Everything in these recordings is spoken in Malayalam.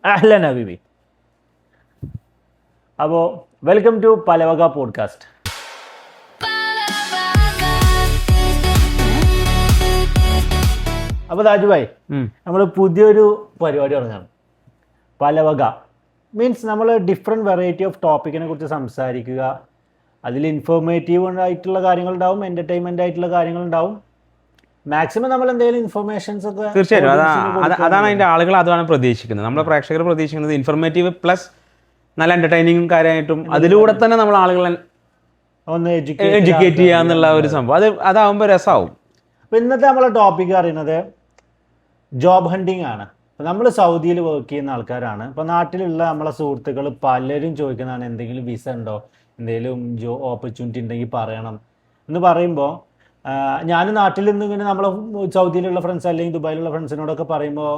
അഹ്ലൻ ഹബീബി. അപ്പോൾ വെൽക്കം ടു പലവക പോഡ്കാസ്റ്റ്. അപ്പോൾ താജുഭായ്, നമ്മൾ പുതിയൊരു പരിപാടി തുടങ്ങാണ്. പലവക മീൻസ് നമ്മൾ ഡിഫറെൻറ്റ് വെറൈറ്റി ഓഫ് ടോപ്പിക്കിനെ കുറിച്ച് സംസാരിക്കുക. അതിൽ ഇൻഫോർമേറ്റീവ് ആയിട്ടുള്ള കാര്യങ്ങളുണ്ടാവും, എൻ്റർടൈൻമെൻ്റ് ആയിട്ടുള്ള കാര്യങ്ങളുണ്ടാവും. മാക്സിമം നമ്മൾ എന്തെങ്കിലും ഇൻഫർമേഷൻസ് ഒക്കെ തീർച്ചയായും അതാണ് അതിൻ്റെ ആളുകൾ അതാണ് പ്രതീക്ഷിക്കുന്നത്. നമ്മുടെ പ്രേക്ഷകർ പ്രതീക്ഷിക്കുന്നത് ഇൻഫർമേറ്റീവ് പ്ലസ് നല്ല എൻ്റർടൈനിങ്ങും കാര്യമായിട്ടും അതിലൂടെ തന്നെ നമ്മൾ ആളുകളെ ഒന്ന് എഡ്യൂക്കേറ്റ് ചെയ്യുക എന്നുള്ള ഒരു സംഭവം അതാവുമ്പോൾ രസമാവും. അപ്പോൾ ഇന്നത്തെ നമ്മളെ ടോപ്പിക് അറിയുന്നത് ജോബ് ഹണ്ടിങ് ആണ്. നമ്മൾ സൗദിയിൽ വർക്ക് ചെയ്യുന്ന ആൾക്കാരാണ്. ഇപ്പോൾ നാട്ടിലുള്ള നമ്മളെ സുഹൃത്തുക്കൾ പലരും ചോദിക്കുന്നതാണ്, എന്തെങ്കിലും വിസ ഉണ്ടോ, എന്തെങ്കിലും ഓപ്പർച്യൂണിറ്റി ഉണ്ടെങ്കിൽ പറയണം എന്ന് പറയുമ്പോൾ, ഞാൻ നാട്ടിൽ നിന്ന് ഇങ്ങനെ നമ്മളെ സൗദിയിലുള്ള ഫ്രണ്ട്സ് അല്ലെങ്കിൽ ദുബായിലുള്ള ഫ്രണ്ട്സിനോടൊക്കെ പറയുമ്പോൾ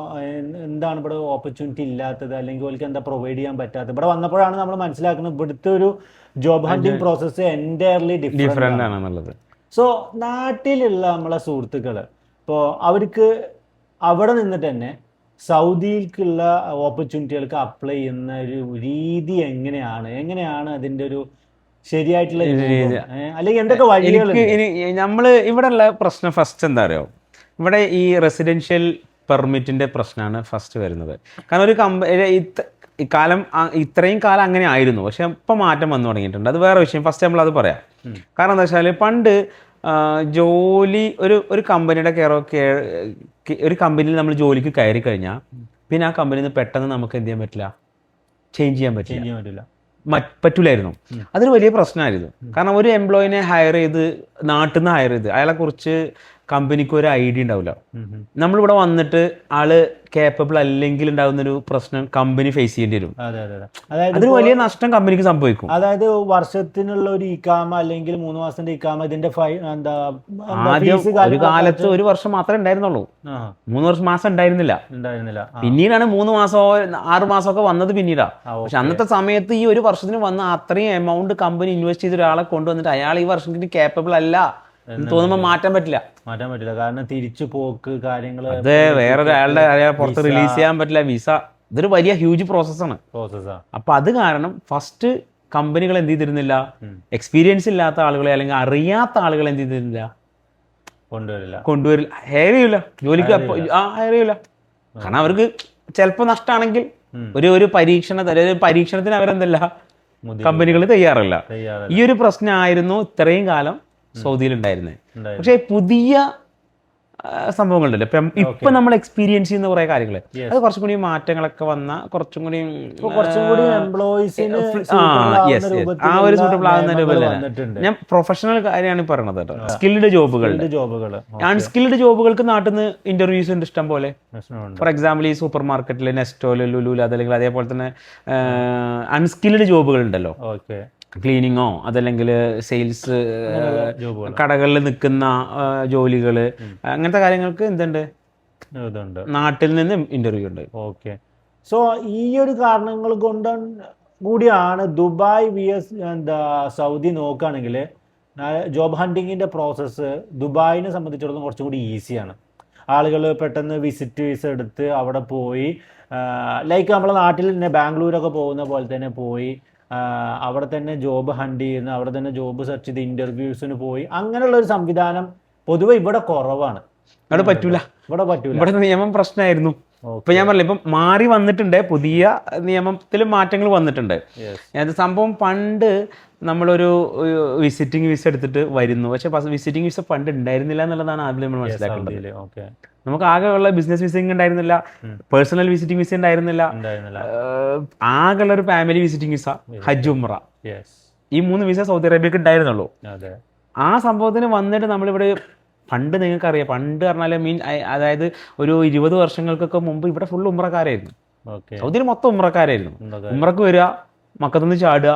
എന്താണ് ഇവിടെ ഓപ്പർച്യൂണിറ്റി ഇല്ലാത്തത്, അല്ലെങ്കിൽ അവർക്ക് എന്താ പ്രൊവൈഡ് ചെയ്യാൻ പറ്റാത്തത്. ഇവിടെ വന്നപ്പോഴാണ് നമ്മൾ മനസ്സിലാക്കുന്നത് ഇവിടുത്തെ ഒരു job hunting process entirely different ആണെന്നുള്ളത്. സോ നാട്ടിലുള്ള നമ്മളെ സുഹൃത്തുക്കൾ ഇപ്പോൾ അവർക്ക് അവിടെ നിന്നിട്ട് തന്നെ സൗദിയിലേക്കുള്ള ഓപ്പർച്യൂണിറ്റികൾക്ക് അപ്ലൈ ചെയ്യുന്ന ഒരു രീതി എങ്ങനെയാണ് അതിൻ്റെ ഒരു ശരിയായിട്ടുള്ള അല്ലെങ്കിൽ എന്തൊക്കെ വഴികൾ? നമ്മള് ഇവിടെ ഉള്ള പ്രശ്നം ഫസ്റ്റ് എന്താ അറിയോ, ഇവിടെ ഈ റെസിഡൻഷ്യൽ പെർമിറ്റിന്റെ പ്രശ്നമാണ് ഫസ്റ്റ് വരുന്നത്. കാരണം ഒരു ഇത്രയും കാലം അങ്ങനെ ആയിരുന്നു, പക്ഷെ ഇപ്പം മാറ്റം വന്നു തുടങ്ങിയിട്ടുണ്ട്. അത് വേറെ വിഷയം, ഫസ്റ്റ് നമ്മൾ അത് പറയാം. കാരണം എന്താ വെച്ചാൽ പണ്ട് ജോലി ഒരു കമ്പനിയുടെ ഒരു കമ്പനിയിൽ നമ്മൾ ജോലിക്ക് കയറി കഴിഞ്ഞാൽ പിന്നെ ആ കമ്പനിയിൽ നിന്ന് പെട്ടെന്ന് നമുക്ക് എന്ത് ചെയ്യാൻ പറ്റില്ല, ചേഞ്ച് ചെയ്യാൻ പറ്റില്ല, പറ്റൂലായിരുന്നു. അതൊരു വലിയ പ്രശ്നമായിരുന്നു. കാരണം ഒരു എംപ്ലോയിനെ ഹയർ ചെയ്ത് നാട്ടിൽ നിന്ന് ഹയർ ചെയ്ത് അയാളെ കുറിച്ച് കമ്പനിക്ക് ഒരു ഐഡിയ ഉണ്ടാവില്ല. നമ്മളിവിടെ വന്നിട്ട് ആള് കേപ്പബിൾ അല്ലെങ്കിൽ ഉണ്ടാകുന്നൊരു പ്രശ്നം കമ്പനി ഫേസ് ചെയ്യേണ്ടി വരും. അതൊരു വലിയ നഷ്ടം കമ്പനിക്ക് സംഭവിക്കും. അതായത് വർഷത്തിനുള്ള ഒരു ഇക്കാമ അല്ലെങ്കിൽ 3 മാസത്തിന്റെ ഇക്കാമ ഇതിന്റെ ഒരു കാലത്ത് 1 വർഷം മാത്രമേ ഉണ്ടായിരുന്നുള്ളൂ, 3 മാസം ഉണ്ടായിരുന്നില്ല. പിന്നീടാണ് 3 മാസമോ 6 മാസമൊക്കെ വന്നത് പിന്നീടാ. പക്ഷെ അന്നത്തെ സമയത്ത് ഈ 1 വർഷത്തിന് വന്ന അത്രയും എമൗണ്ട് കമ്പനി ഇൻവെസ്റ്റ് ചെയ്ത ഒരാളെ കൊണ്ടുവന്നിട്ട് അയാൾ ഈ വർഷത്തിന് കേപ്പബിൾ അല്ല തോന്നുമ്പോൾ മാറ്റാൻ പറ്റില്ല. കാരണം തിരിച്ചു പോക്ക് കാര്യങ്ങൾ, അത് വേറൊരാളുടെ പുറത്ത് റിലീസ് ചെയ്യാൻ പറ്റില്ല. വിസ ഇതൊരു വലിയ ഹ്യൂജ് പ്രോസസ്സാണ്. അപ്പൊ അത് കാരണം ഫസ്റ്റ് കമ്പനികൾ എന്ത് ചെയ്തിരുന്നില്ല, എക്സ്പീരിയൻസ് ഇല്ലാത്ത ആളുകളെ അല്ലെങ്കിൽ അറിയാത്ത ആളുകളെ എന്ത് ചെയ്തിരുന്നില്ല, കൊണ്ടുവരില്ല, ഹയർ ചെയ്യില്ല ജോലിക്ക്. ഹയർ ചെയ്യില്ല. കാരണം അവർക്ക് ചിലപ്പോൾ നഷ്ടമാണെങ്കിൽ ഒരു പരീക്ഷണത്തിന് അവരെന്തല്ല കമ്പനികൾ തയ്യാറല്ല. ഈ ഒരു പ്രശ്നമായിരുന്നു ഇത്രയും കാലം സൗദിയിൽ ഉണ്ടായിരുന്നത്. പക്ഷെ പുതിയ സംഭവങ്ങളുണ്ടല്ലോ ഇപ്പൊ നമ്മൾ എക്സ്പീരിയൻസ് ചെയ്യുന്ന കുറെ കാര്യങ്ങൾ, അത് കുറച്ചും കൂടി മാറ്റങ്ങളൊക്കെ വന്ന കുറച്ചും കൂടി ആ ഒരു സൂട്ടബിൾ ആകുന്ന രൂപത്തിലാണ്. ഞാൻ പ്രൊഫഷണൽ കാര്യമാണ് പറയുന്നത് കേട്ടോ. സ്കിൽഡ് ജോബുകൾ, അൺസ്കിൽഡ് ജോബുകൾക്ക് നാട്ടിൽ നിന്ന് ഇന്റർവ്യൂസ് ഉണ്ട് ഇഷ്ടം പോലെ. ഫോർ എക്സാമ്പിൾ ഈ സൂപ്പർ മാർക്കറ്റിൽ നെസ്റ്റോല്, ലുലുല്, അതല്ലെങ്കിൽ അതേപോലെ തന്നെ അൺസ്കിൽഡ് ജോബുകൾ ഉണ്ടല്ലോ. ക്ലീനിങ്ങോ അതല്ലെങ്കിൽ സെയിൽസ്, കടകളിൽ നിൽക്കുന്ന ജോലികൾ, അങ്ങനത്തെ കാര്യങ്ങൾക്ക് എന്തുണ്ട്, നാട്ടിൽ നിന്ന് ഇന്റർവ്യൂ ഉണ്ട്. ഓക്കെ. സോ ഈ ഒരു കാരണങ്ങൾ കൊണ്ട് കൂടിയാണ് ദുബായ് സൗദി നോക്കുകയാണെങ്കിൽ ജോബ് ഹണ്ടിങ്ങിൻ്റെ പ്രോസസ്സ് ദുബായിനെ സംബന്ധിച്ചിടത്തോളം കുറച്ചും കൂടി ഈസിയാണ്. ആളുകൾ പെട്ടെന്ന് വിസിറ്റ് വിസ എടുത്ത് അവിടെ പോയി, ലൈക്ക് നമ്മളെ നാട്ടിൽ തന്നെ ബാംഗ്ലൂരൊക്കെ പോകുന്ന പോലെ തന്നെ പോയി അവിടെ തന്നെ ജോബ് ഹണ്ട് ചെയ്യുന്ന, അവിടെ തന്നെ ജോബ് സെർച്ച് ചെയ്ത് ഇന്റർവ്യൂസിന് പോയി, അങ്ങനെയുള്ള ഒരു സംവിധാനം പൊതുവെ ഇവിടെ കുറവാണ്. ഇവിടെ പറ്റൂല. ഇവിടെ നിയമം പ്രശ്നമായിരുന്നു. ഇപ്പൊ ഞാൻ പറഞ്ഞില്ല, ഇപ്പം മാറി വന്നിട്ടുണ്ട്, പുതിയ നിയമത്തിൽ മാറ്റങ്ങൾ വന്നിട്ടുണ്ട്. അത് സംഭവം പണ്ട് നമ്മളൊരു വിസിറ്റിംഗ് വിസ എടുത്തിട്ട് വരുന്നു, പക്ഷെ വിസിറ്റിംഗ് വിസ പണ്ട് ഉണ്ടായിരുന്നില്ല എന്നുള്ളതാണ് ആദ്യം നമ്മൾ മനസ്സിലാക്കേണ്ടത്. നമുക്ക് ആകെ ഉള്ള ബിസിനസ് വിസിറ്റിംഗ് ഉണ്ടായിരുന്നില്ല, പേഴ്സണൽ വിസിറ്റിംഗ് വിസ ഉണ്ടായിരുന്നില്ല, ആകെ ഉള്ള ഒരു ഫാമിലി വിസിറ്റിംഗ് വിസ, ഹജ്ജ് ഉംറ, ഈ 3 വിസ സൗദി അറേബ്യക്ക് ഉണ്ടായിരുന്നുള്ളൂ. ആ സംഭവത്തിന് വന്നിട്ട് നമ്മളിവിടെ പണ്ട് നിങ്ങൾക്കറിയാം, പണ്ട് പറഞ്ഞാൽ അതായത് ഒരു 20 വർഷങ്ങൾക്കൊക്കെ മുമ്പ് ഇവിടെ ഫുൾ ഉംറക്കാരായിരുന്നു. സൗദിയിൽ മൊത്തം ഉംറക്കാരായിരുന്നു. ഉംറക്ക് വരിക, മക്കത്തുനിന്ന് ചാടുക,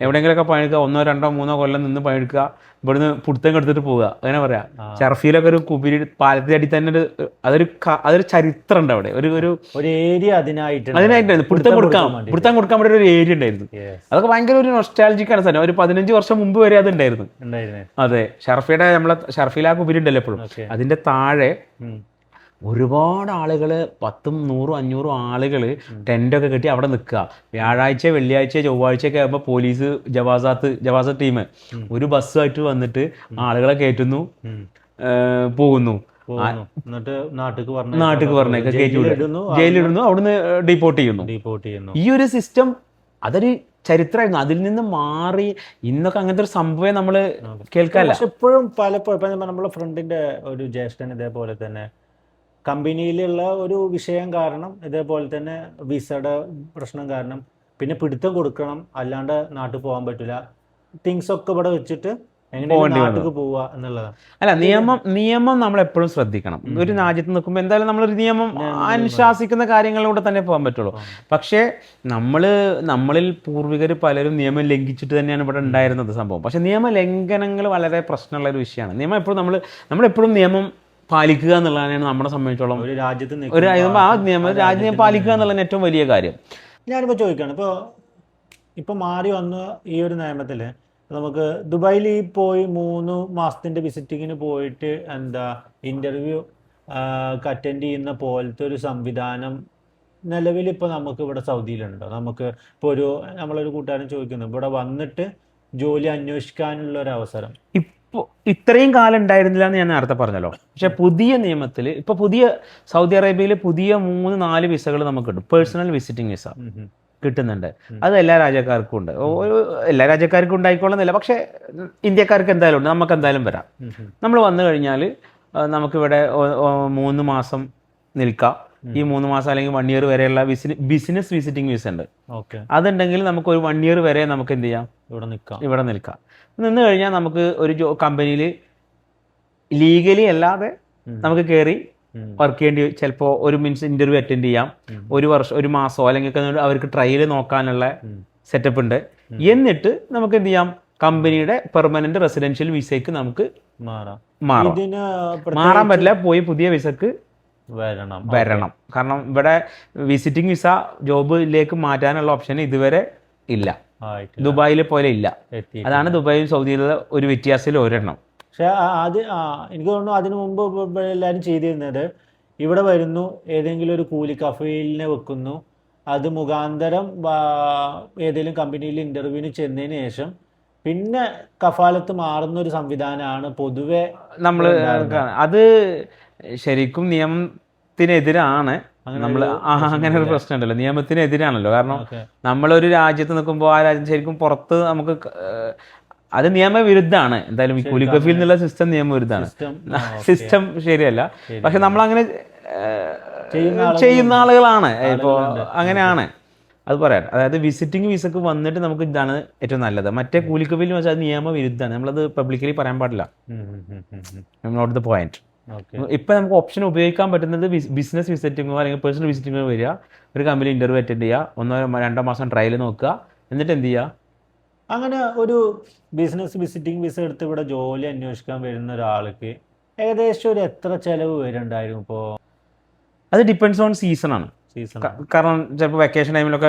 എവിടെയെങ്കിലൊക്കെ പണിയെടുക്കുക, 1, 2, 3 കൊല്ലം നിന്ന് പണിയെടുക്കുക, ഇവിടുന്ന് പുടുത്തം എടുത്തിട്ട് പോവുക. അങ്ങനെ പറയാം. ഷർഫിയിലൊക്കെ ഒരു കുബിരി പാലത്തിന്റെ അടി തന്നെ അതൊരു ചരിത്രം ഉണ്ട് അവിടെ. ഒരു ഏരിയ അതിനായിട്ട് പുടുത്തം കൊടുക്കാൻ വേണ്ടി ഒരു ഏരിയ ഉണ്ടായിരുന്നു. അതൊക്കെ ഭയങ്കര ഒരു നൊസ്റ്റാൾജിക്കാണ് സാധനം. ഒരു 15 വർഷം മുമ്പ് വരെ അത് ഉണ്ടായിരുന്നു. അതെ, ഷർഫിയുടെ നമ്മളെ ഷർഫിയിലെ ആ കുബിരി ഉണ്ടല്ലോ എപ്പോഴും, അതിന്റെ താഴെ ഒരുപാട് ആളുകൾ 10, 100, 500 ആളുകൾ ടെൻ്റൊക്കെ കെട്ടി അവിടെ നിൽക്കുക. വ്യാഴാഴ്ച, വെള്ളിയാഴ്ച, ചൊവ്വാഴ്ചയൊക്കെ ആകുമ്പോൾ പോലീസ് ജവാസ ടീം ഒരു ബസ്സായിട്ട് വന്നിട്ട് ആളുകളെ കയറ്റുന്നു, പോകുന്നു. എന്നിട്ട് നാട്ടിക്ക് പറഞ്ഞേക്ക് ജയിലിടുന്നു, അവിടുന്ന് ഡിപ്പോർട്ട് ചെയ്യുന്നു. ഈ ഒരു സിസ്റ്റം അതൊരു ചരിത്രമായിരുന്നു. അതിൽ നിന്ന് മാറി ഇന്നൊക്കെ അങ്ങനത്തെ ഒരു സംഭവം നമ്മൾ കേൾക്കാല്ല. പക്ഷെ ഇപ്പോഴും പലപ്പോഴും നമ്മളെ ഫ്രണ്ടിന്റെ ഒരു ജ്യേഷ്ഠൻ ഇതേപോലെ തന്നെ കമ്പനിയിലുള്ള ഒരു വിഷയം കാരണം, ഇതേപോലെ തന്നെ വിസയുടെ പ്രശ്നം കാരണം പിന്നെ പിടുത്തം കൊടുക്കണം, അല്ലാണ്ട് നാട്ടിൽ പോകാൻ പറ്റില്ല, തിങ്സ് ഒക്കെ ഇവിടെ വെച്ചിട്ട് നാട്ടിലേക്ക് പോവുക എന്നുള്ളതാണ്. അല്ല, നിയമം നമ്മൾ എപ്പോഴും ശ്രദ്ധിക്കണം. ഒരു രാജ്യത്ത് നിൽക്കുമ്പോൾ എന്തായാലും നമ്മളൊരു നിയമം അനുശാസിക്കുന്ന കാര്യങ്ങളിലൂടെ തന്നെ പോകാൻ പറ്റുള്ളൂ. പക്ഷേ നമ്മളിൽ പൂർവികർ പലരും നിയമം ലംഘിച്ചിട്ട് തന്നെയാണ് ഇവിടെ ഉണ്ടായിരുന്നത് സംഭവം. പക്ഷെ നിയമലംഘനങ്ങൾ വളരെ പ്രശ്നമുള്ള ഒരു വിഷയമാണ്. നിയമം എപ്പോഴും നമ്മളെപ്പോഴും നിയമം പാലിക്കുക എന്നുള്ളതാണ് നമ്മളെ സംബന്ധിച്ചോളം ഒരു രാജ്യത്ത് രാജ്യം പാലിക്കുക എന്നുള്ളതാണ് ഏറ്റവും വലിയ കാര്യം. ഞാനിപ്പോൾ ചോദിക്കുകയാണ്, ഇപ്പോൾ മാറി വന്ന ഈ ഒരു നിയമത്തിൽ നമുക്ക് ദുബായിൽ പോയി 3 മാസത്തിൻ്റെ വിസിറ്റിങ്ങിന് പോയിട്ട് ഇൻ്റർവ്യൂ അറ്റൻഡ് ചെയ്യുന്ന പോലത്തെ ഒരു സംവിധാനം നിലവിൽ ഇപ്പോൾ നമുക്ക് ഇവിടെ സൗദിയിലുണ്ടോ? നമുക്ക് ഇപ്പോൾ നമ്മളൊരു കൂട്ടുകാരൻ ചോദിക്കുന്നു, ഇവിടെ വന്നിട്ട് ജോലി അന്വേഷിക്കാനുള്ള ഒരു അവസരം ഇപ്പോൾ ഇത്രയും കാലം ഉണ്ടായിരുന്നില്ല എന്ന് ഞാൻ നേരത്തെ പറഞ്ഞല്ലോ. പക്ഷെ പുതിയ നിയമത്തിൽ ഇപ്പോൾ സൗദി അറേബ്യയിൽ പുതിയ 3-4 വിസകൾ നമുക്ക് കിട്ടും. പേഴ്സണൽ വിസിറ്റിംഗ് വിസ കിട്ടുന്നുണ്ട്. അത് എല്ലാ രാജ്യക്കാർക്കും ഉണ്ട്. എല്ലാ രാജ്യക്കാർക്കും ഉണ്ടായിക്കോളുന്നില്ല, പക്ഷേ ഇന്ത്യക്കാർക്ക് എന്തായാലും ഉണ്ട്. നമുക്ക് എന്തായാലും വരാം. നമ്മൾ വന്നു കഴിഞ്ഞാൽ നമുക്കിവിടെ 3 മാസം നിൽക്കാം. ഈ 3 മാസം അല്ലെങ്കിൽ 1 ഇയർ വരെയുള്ള ബിസിനസ് വിസിറ്റിംഗ് വിസ ഉണ്ട്. അതുണ്ടെങ്കിൽ നമുക്ക് ഒരു 1 ഇയർ വരെ നമുക്ക് എന്ത് ചെയ്യാം, ഇവിടെ നിൽക്കാം. നിന്ന് കഴിഞ്ഞാൽ നമുക്ക് ഒരു കമ്പനിയിൽ ലീഗലി അല്ലാതെ നമുക്ക് കയറി വർക്ക് ചെയ്യേണ്ടി, ചിലപ്പോൾ ഒരു ഇന്റർവ്യൂ അറ്റൻഡ് ചെയ്യാം. 1 വർഷം 1 മാസമോ അല്ലെങ്കിൽ അവർക്ക് ട്രയൽ നോക്കാനുള്ള സെറ്റപ്പ് ഉണ്ട്. എന്നിട്ട് നമുക്ക് എന്ത് ചെയ്യാം, കമ്പനിയുടെ പെർമനന്റ് റെസിഡൻഷ്യൽ വിസയ്ക്ക് നമുക്ക് മാറാൻ പറ്റില്ല, പോയി പുതിയ വിസക്ക് വരണം. കാരണം ഇവിടെ വിസിറ്റിംഗ് വിസ ജോബിലേക്ക് മാറ്റാനുള്ള ഓപ്ഷൻ ഇതുവരെ ഇല്ല, ദുബായിലെ പോലെ ഇല്ല. അതാണ് ദുബായും സൗദിയിലുള്ള ഒരു വ്യത്യാസത്തിൽ ഒരെണ്ണം. പക്ഷെ എനിക്ക് തോന്നുന്നു അതിനു മുമ്പ് എല്ലാവരും ചെയ്തിരുന്നത്, ഇവിടെ വരുന്നു, ഏതെങ്കിലും ഒരു കൂലി കഫയിലിനെ വെക്കുന്നു, അത് മുഖാന്തരം ഏതെങ്കിലും കമ്പനിയിൽ ഇൻ്റർവ്യൂവിന് ചെന്നതിന് ശേഷം പിന്നെ കഫാലത്ത് മാറുന്ന ഒരു സംവിധാനമാണ് പൊതുവെ നമ്മൾ. അത് ശരിക്കും നിയമത്തിനെതിരാണ്. നമ്മൾ അങ്ങനെ ഒരു പ്രശ്നം ഉണ്ടല്ലോ, നിയമത്തിനെതിരാണല്ലോ. കാരണം നമ്മളൊരു രാജ്യത്ത് നിൽക്കുമ്പോൾ ആ രാജ്യം ശരിക്കും പുറത്ത് നമുക്ക് അത് നിയമവിരുദ്ധമാണ്. എന്തായാലും ഈ കൂലിക്കഫിൽ നിന്നുള്ള സിസ്റ്റം നിയമവിരുദ്ധമാണ്, സിസ്റ്റം ശരിയല്ല. പക്ഷെ നമ്മളങ്ങനെ ചെയ്യുന്ന ആളുകളാണ്. ഇപ്പോൾ അങ്ങനെയാണ് അത് പറയാം. അതായത് വിസിറ്റിംഗ് വിസക്ക് വന്നിട്ട് നമുക്ക് ഇതാണ് ഏറ്റവും നല്ലത്. മറ്റേ കൂലിക്കഫിൽ വെച്ചാൽ അത് നിയമവിരുദ്ധമാണ്. നമ്മളത് പബ്ലിക്കലി പറയാൻ പാടില്ല. Note the point. ഇപ്പം നമുക്ക് ഓപ്ഷൻ ഉപയോഗിക്കാൻ പറ്റുന്നത് ബിസിനസ് വിസിറ്റിങ്ങോ അല്ലെങ്കിൽ പേഴ്സണൽ വിസിറ്റിങ്ങോ വരിക, ഒരു കമ്പനി ഇൻ്റർവ്യൂ അറ്റൻഡ് ചെയ്യുക, 1-2 മാസം ട്രയൽ നോക്കുക, എന്നിട്ട് എന്ത് ചെയ്യുക. അങ്ങനെ ഒരു ബിസിനസ് വിസിറ്റിംഗ് വിസ എടുത്ത് ഇവിടെ ജോലി അന്വേഷിക്കാൻ വരുന്ന ഒരാൾക്ക് ഏകദേശം ഒരു എത്ര ചിലവ് വരുന്നുണ്ടായിരുന്നു? ഇപ്പോൾ അത് ഡിപ്പെൻഡ്സ് ഓൺ സീസണാണ്. കാരണം ചിലപ്പോൾ വെക്കേഷൻ ടൈമിലൊക്കെ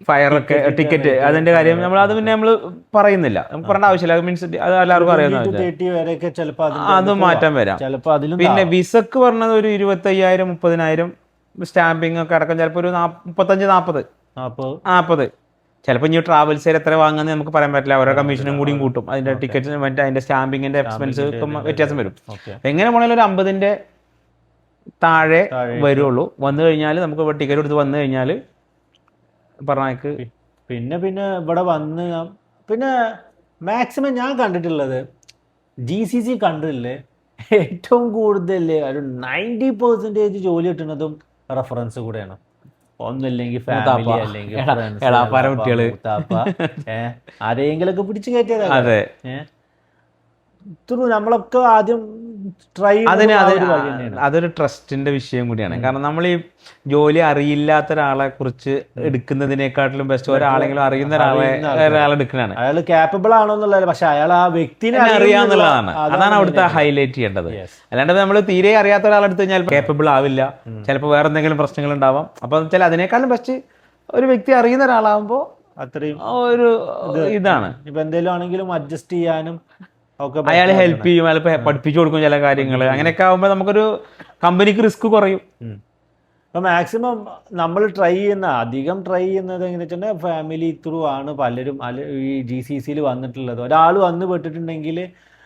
ഫയറൊക്കെ ടിക്കറ്റ് അതിന്റെ കാര്യം അത് നമ്മൾ പറയുന്നില്ല, നമുക്ക് പറയേണ്ട ആവശ്യമില്ല. മീൻസ് അത് എല്ലാവർക്കും അറിയാവുന്ന, അത് മാറ്റം വരാം. പിന്നെ വിസക്ക് പറഞ്ഞത് ഒരു 25,000-30,000 സ്റ്റാമ്പിങ് ഒക്കെ അടക്കം ചിലപ്പോൾ ഒരു 45-40. ചിലപ്പോൾ ഇനി ട്രാവൽസിൽ എത്ര വാങ്ങുന്നത് നമുക്ക് പറയാൻ പറ്റില്ല. ഓരോ കമ്മീഷനും കൂടിയും കൂട്ടും. അതിന്റെ ടിക്കറ്റിന് വേണ്ടി അതിന്റെ സ്റ്റാമ്പിങ്ങിന്റെ എക്സ്പെൻസ് വ്യത്യാസം വരും. എങ്ങനെ പോണെങ്കിലും ഒരു 50-ന്റെ താഴെ വരുള്ളൂ. വന്നു കഴിഞ്ഞാൽ നമുക്ക് ടിക്കറ്റ് എടുത്ത് വന്നു കഴിഞ്ഞാൽ പറഞ്ഞേക്ക് പിന്നെ ഇവിടെ വന്ന് പിന്നെ മാക്സിമം ഞാൻ കണ്ടിട്ടുള്ളത് GCC കണ്ടില്ലേ, ഏറ്റവും കൂടുതൽ ഒരു 90% ജോലി കിട്ടുന്നതും റെഫറൻസ് കൂടെയാണ്. ഒന്നില്ലെങ്കിൽ ഫാമിലി, അല്ലെങ്കിൽ കുട്ടികള്, ആരെങ്കിലൊക്കെ പിടിച്ചു കയറ്റിയതാണ്. നമ്മളൊക്കെ ആദ്യം ട്രൈ അതൊരു ട്രസ്റ്റിന്റെ വിഷയം കൂടിയാണ്. കാരണം നമ്മൾ ഈ ജോലി അറിയില്ലാത്ത ഒരാളെ കുറിച്ച് എടുക്കുന്നതിനേക്കാട്ടിലും ബെസ്റ്റ് ഒരാളെങ്കിലും അറിയുന്ന ഒരാളെ എടുക്കുന്നതാണ്. അയാൾ കാപ്പബിൾ ആണോ എന്നുള്ളത്, പക്ഷെ അയാൾ ആ വ്യക്തിനെ അറിയാന്നുള്ളതാണ്. അതാണ് അവിടുത്തെ ഹൈലൈറ്റ് ചെയ്യേണ്ടത്. അല്ലാണ്ട് നമ്മൾ തീരെ അറിയാത്ത ഒരാളെടുത്ത് കഴിഞ്ഞാൽ കേപ്പബിൾ ആവില്ല, ചിലപ്പോൾ വേറെ എന്തെങ്കിലും പ്രശ്നങ്ങൾ ഉണ്ടാവാം. അപ്പൊ വെച്ചാൽ അതിനേക്കാളും ബെസ്റ്റ് ഒരു വ്യക്തി അറിയുന്ന ഒരാളാകുമ്പോൾ അത്രയും ഒരു ഇതാണ്. ഇപ്പൊ എന്തെങ്കിലും ആണെങ്കിലും അഡ്ജസ്റ്റ് ചെയ്യാനും ഒക്കെ അയാൾ ഹെൽപ്പ് ചെയ്യും, അയാൾ പഠിപ്പിച്ചു കൊടുക്കും ചില കാര്യങ്ങൾ. അങ്ങനെയൊക്കെ ആകുമ്പോൾ നമുക്കൊരു കമ്പനിക്ക് റിസ്ക് കുറയും. അപ്പോൾ മാക്സിമം നമ്മൾ അധികം ട്രൈ ചെയ്യുന്നത് എങ്ങനെ വെച്ചിട്ടുണ്ടെങ്കിൽ ഫാമിലി ത്രൂ ആണ് പലരും ഈ GCCയിൽ വന്നിട്ടുള്ളത്. ഒരാൾ വന്ന് പെട്ടിട്ടുണ്ടെങ്കിൽ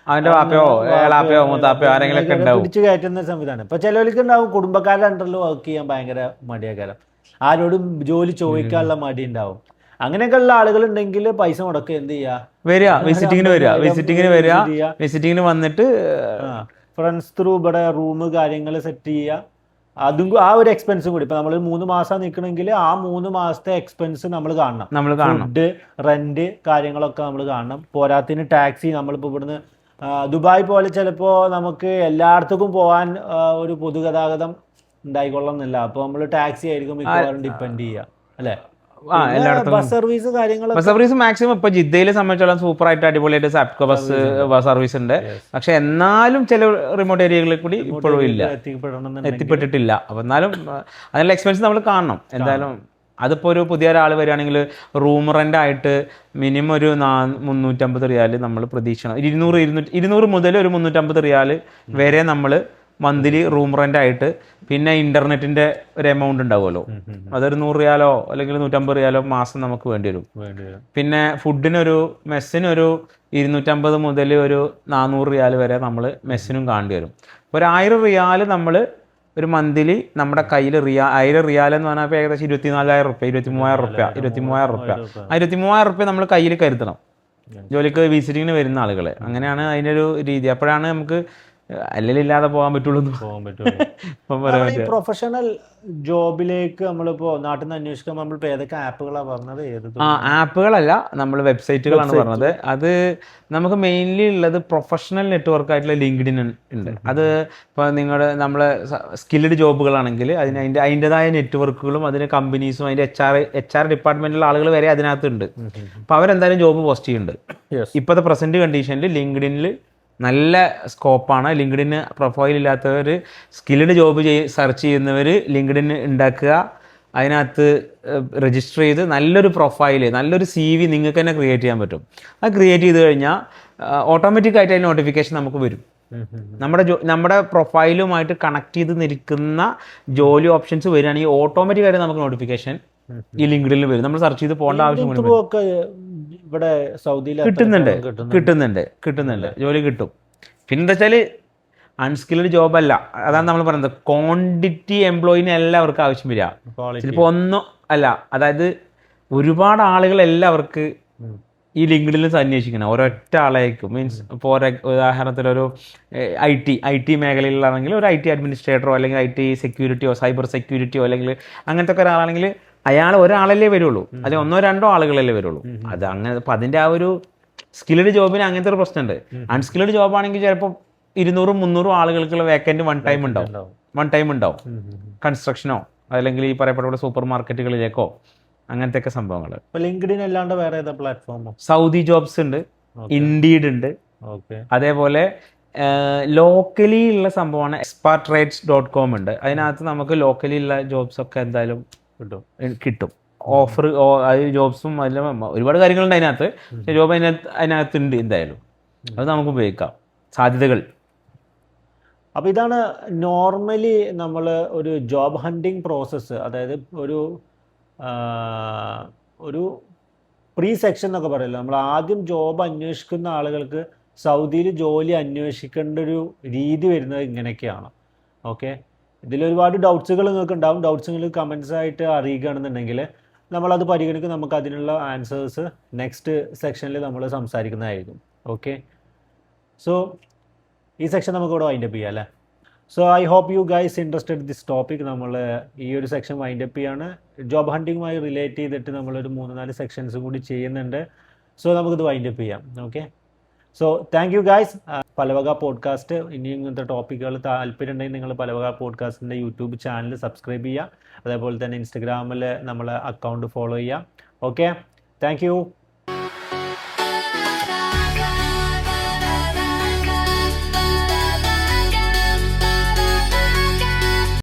അവന്റെ വാപ്പയോ ഏളാപ്പയോ മൂത്താപ്പയോ ആരെങ്കിലും ഒക്കെ ഉണ്ടാവും പിടിച്ചു കയറ്റുന്ന സംവിധാനം. ഇപ്പൊ ചിലവർക്ക് ഉണ്ടാവും കുടുംബക്കാരുടെ അണ്ടറിൽ വർക്ക് ചെയ്യാൻ ഭയങ്കര മടിയാക്കാരം, ആരോടും ജോലി ചോദിക്കാനുള്ള മടി ഉണ്ടാവും. അങ്ങനെയൊക്കെ ഉള്ള ആളുകൾ ഉണ്ടെങ്കിൽ പൈസ മുടക്കുക എന്ത് വരിക, വിസിറ്റിങ്ങിന് വന്നിട്ട് ഫ്രണ്ട്സ് ത്രൂ ഇവിടെ റൂം കാര്യങ്ങൾ സെറ്റ് ചെയ്യുക. അതും ആ ഒരു എക്സ്പെൻസും കൂടി. ഇപ്പൊ നമ്മൾ 3 മാസം നിൽക്കണമെങ്കിൽ ആ 3 മാസത്തെ എക്സ്പെൻസ് നമ്മൾ കാണണം. ഫുഡ്, റെന്റ് കാര്യങ്ങളൊക്കെ നമ്മൾ കാണണം. പോരാത്തിന് ടാക്സി, നമ്മളിപ്പോൾ ഇവിടുന്ന് ദുബായ് പോലെ ചിലപ്പോൾ നമുക്ക് എല്ലായിടത്തേക്കും പോകാൻ ഒരു പൊതുഗതാഗതം ഉണ്ടായിക്കൊള്ളുന്നില്ല. അപ്പോൾ നമ്മൾ ടാക്സി ആയിരിക്കും മിക്കവാറും ഡിപ്പെൻഡ് ചെയ്യുക അല്ലേ. Bus service bus service maximum ഇപ്പൊ ജിദ്ദയിലെ സംബന്ധിച്ചോളം സൂപ്പർ ആയിട്ട് അടിപൊളിയായിട്ട് സാപ്കോ ബസ് സർവീസ് ഉണ്ട്. പക്ഷെ എന്നാലും ചില റിമോട്ട് ഏരിയകളിൽ കൂടി ഇപ്പോഴും ഇല്ല, എത്തിപ്പെട്ടിട്ടില്ല. അപ്പൊ എന്നാലും അതിനുള്ള എക്സ്പെൻസ് നമ്മൾ കാണണം എന്തായാലും. അതിപ്പോൾ ഒരു പുതിയ ഒരാൾ വരികയാണെങ്കിൽ റൂം റെൻ്റ് ആയിട്ട് മിനിമം ഒരു 350 റിയാൽ നമ്മൾ പ്രതീക്ഷിക്കണം. 200 മുതൽ ഒരു 350 റിയാൽ വരെ നമ്മൾ മന്ത്ലി റൂം റെൻ്റ് ആയിട്ട്. പിന്നെ ഇൻ്റർനെറ്റിൻ്റെ ഒരു എമൗണ്ട് ഉണ്ടാവുമല്ലോ, അതൊരു 100 റിയാലോ അല്ലെങ്കിൽ 150 റിയാലോ മാസം നമുക്ക് വേണ്ടി വരും. പിന്നെ ഫുഡിനൊരു മെസ്സിനൊരു 250 മുതൽ ഒരു 400 റിയാൽ വരെ നമ്മൾ മെസ്സിനും കാണേണ്ടി വരും. ഒരു 1000 റിയാൽ നമ്മൾ ഒരു മന്ത്ലി നമ്മുടെ കയ്യിൽ 1000 റിയാൽ എന്ന് പറഞ്ഞാൽ ഏകദേശം 24,000 റുപ്യ, 23,000 റുപ്യ. ആ 23,000 റുപ്യ നമ്മൾ കയ്യിൽ കരുതണം ജോലിക്ക് വിസിറ്റിങ്ങിന് വരുന്ന ആളുകൾ. അങ്ങനെയാണ് അതിൻ്റെ ഒരു രീതി. അപ്പോഴാണ് നമുക്ക് അല്ലില്ലാതെ പോകാൻ പറ്റുള്ളൂ. പ്രൊഫഷണൽ ജോബിലേക്ക് നമ്മളിപ്പോ നാട്ടിൽ നിന്ന് അന്വേഷിക്കുമ്പോൾ നമ്മളിപ്പോ ഏതൊക്കെ ആപ്പുകളാണ് പറഞ്ഞത്? ആപ്പുകളല്ല, നമ്മൾ വെബ്സൈറ്റുകളാണ് പറഞ്ഞത്. അത് നമുക്ക് മെയിൻലി ഉള്ളത് പ്രൊഫഷണൽ നെറ്റ്വർക്ക് ആയിട്ടുള്ള ലിങ്ക്ഡിൻ ഉണ്ട്. അത് ഇപ്പോൾ നമ്മളെ സ്കിൽഡ് ജോബുകളാണെങ്കിൽ അതിൻ്റെതായ നെറ്റ്വർക്കുകളും അതിന് കമ്പനീസും അതിൻ്റെ HR ഡിപ്പാർട്ട്മെന്റിലുള്ള ആളുകൾ വരെ അതിനകത്തുണ്ട്. അപ്പോൾ അവരെന്തായാലും ജോബ് പോസ്റ്റ് ചെയ്യുന്നുണ്ട്. ഇപ്പോഴത്തെ പ്രസന്റ് കണ്ടീഷനിൽ ലിങ്ക്ഡിനിൽ നല്ല സ്കോപ്പാണ്. ലിങ്ക്ഡിന് പ്രൊഫൈൽ ഇല്ലാത്തവർ, സ്കിൽഡ് ജോബ് സെർച്ച് ചെയ്യുന്നവർ ലിങ്ക്ഡിൻ ഉണ്ടാക്കുക, അതിനകത്ത് രജിസ്റ്റർ ചെയ്ത് നല്ലൊരു പ്രൊഫൈല്, നല്ലൊരു CV നിങ്ങൾക്ക് തന്നെ ക്രിയേറ്റ് ചെയ്യാൻ പറ്റും. അത് ക്രിയേറ്റ് ചെയ്ത് കഴിഞ്ഞാൽ ഓട്ടോമാറ്റിക്കായിട്ട് അതിന് നോട്ടിഫിക്കേഷൻ നമുക്ക് വരും. നമ്മുടെ പ്രൊഫൈലുമായിട്ട് കണക്ട് ചെയ്ത് നിൽക്കുന്ന ജോലി ഓപ്ഷൻസ് വരികയാണെങ്കിൽ ഓട്ടോമാറ്റിക്കായിട്ട് നമുക്ക് നോട്ടിഫിക്കേഷൻ ഈ ലിങ്ക്ഡിനിൽ വരും. നമ്മൾ സെർച്ച് ചെയ്ത് പോകേണ്ട ആവശ്യം ഇവിടെ സൗദിയിൽ കിട്ടുന്നുണ്ട്, ജോലി കിട്ടും. പിന്നെ എന്താ വെച്ചാൽ അൺസ്കിൽഡ് ജോബ് അല്ല, അതാണ് നമ്മൾ പറയുന്നത്. ക്വാണ്ടിറ്റി എംപ്ലോയിനെ എല്ലാവർക്കും ആവശ്യം വരിക, ചിലപ്പോൾ ഒന്നും അല്ല. അതായത് ഒരുപാട് ആളുകൾ എല്ലാവർക്ക് ഈ ലിങ്ക്ഡിനിൽ അന്വേഷിക്കണം, ഒരൊറ്റ ആളേക്കും. മീൻസ് ഇപ്പോൾ ഉദാഹരണത്തിലൊരു IT മേഖലയിലാണെങ്കിൽ ഒരു IT അഡ്മിനിസ്ട്രേറ്ററോ അല്ലെങ്കിൽ IT സെക്യൂരിറ്റിയോ സൈബർ സെക്യൂരിറ്റിയോ അല്ലെങ്കിൽ അങ്ങനത്തെ ഒക്കെ ഒരാളാണെങ്കിൽ അയാൾ ഒരാളല്ലേ വരുള്ളൂ, അല്ലെങ്കിൽ 1-2 ആളുകളല്ലേ വരുള്ളൂ. അത് അങ്ങനെ. അപ്പം അതിൻ്റെ ആ ഒരു സ്കിൽഡ് ജോബിന് അങ്ങനത്തെ ഒരു പ്രശ്നമുണ്ട്. അൺസ്കിൽഡ് ജോബാണെങ്കിൽ ചിലപ്പോൾ 200-300 ആളുകൾക്കുള്ള വേക്കൻറ്റ് വൺ ടൈം ഉണ്ടാവും. കൺസ്ട്രക്ഷനോ അല്ലെങ്കിൽ ഈ പറയപ്പെട്ട സൂപ്പർ മാർക്കറ്റുകളിലേക്കോ അങ്ങനത്തെ ഒക്കെ സംഭവങ്ങൾ. ലിങ്ക്ഡിൻ അല്ലാണ്ട് വേറെ ഏതാ പ്ലാറ്റ്ഫോമോ? സൗദി ജോബ്സ് ഉണ്ട്, ഇൻഡീഡ് ഉണ്ട്. അതേപോലെ ലോക്കലി ഉള്ള സംഭവമാണ് expatriates.com ഉണ്ട്. അതിനകത്ത് നമുക്ക് ലോക്കലി ഉള്ള ജോബ്സ് ഒക്കെ എന്തായാലും കിട്ടും. ഓഫർ ജോബ്സും അതിലും ഒരുപാട് കാര്യങ്ങളുണ്ട് അതിനകത്ത്. ജോബ് അതിനകത്തുണ്ട് എന്തായാലും. അത് നമുക്ക് ഉപയോഗിക്കാം, സാധ്യതകൾ. അപ്പോൾ ഇതാണ് നോർമലി നമ്മൾ ഒരു ജോബ് ഹണ്ടിങ് പ്രോസസ്സ്. അതായത് ഒരു പ്രീ സെക്ഷൻ എന്നൊക്കെ പറയല്ലോ. നമ്മൾ ആദ്യം ജോബ് അന്വേഷിക്കുന്ന ആളുകൾക്ക് സൗദിയിൽ ജോലി അന്വേഷിക്കേണ്ട ഒരു രീതി വരുന്നത് ഇങ്ങനെയൊക്കെയാണ്. ഓക്കെ, ഇതിലൊരുപാട് ഡൗട്ട്സുകൾ നിങ്ങൾക്ക് ഉണ്ടാവും. ഡൗട്ട്സ് നിങ്ങൾ കമൻസ് ആയിട്ട് അറിയിക്കുകയാണെന്നുണ്ടെങ്കിൽ നമ്മളത് പരിഗണിക്കും. നമുക്ക് അതിനുള്ള ആൻസേഴ്സ് നെക്സ്റ്റ് സെക്ഷനിൽ നമ്മൾ സംസാരിക്കുന്നതായിരിക്കും. ഓക്കെ, സോ ഈ സെക്ഷൻ നമുക്കിവിടെ വൈൻഡപ്പ് ചെയ്യാം അല്ലേ. So I hope you guys interested this topic. നമ്മൾ ഈ ഒരു സെക്ഷൻ വൈൻഡപ്പ് ചെയ്യാണ്. ജോബ് ഹണ്ടിങ്ങുമായി റിലേറ്റ് ചെയ്തിട്ട് നമ്മളൊരു 3-4 സെക്ഷൻസ് കൂടി ചെയ്യുന്നുണ്ട്. സോ നമുക്കിത് വൈൻഡപ്പ് ചെയ്യാം. Okay, so thank you guys. പലവക പോഡ്കാസ്റ്റ് ഇനിയും ഇങ്ങനത്തെ ടോപ്പിക്കുകൾ താല്പര്യം ഉണ്ടെങ്കിൽ നിങ്ങൾ പലവക പോഡ്കാസ്റ്റിൻ്റെ യൂട്യൂബ് ചാനൽ സബ്സ്ക്രൈബ് ചെയ്യുക. അതേപോലെ തന്നെ ഇൻസ്റ്റഗ്രാമിൽ നമ്മളെ അക്കൗണ്ട് ഫോളോ ചെയ്യുക. Okay, thank U.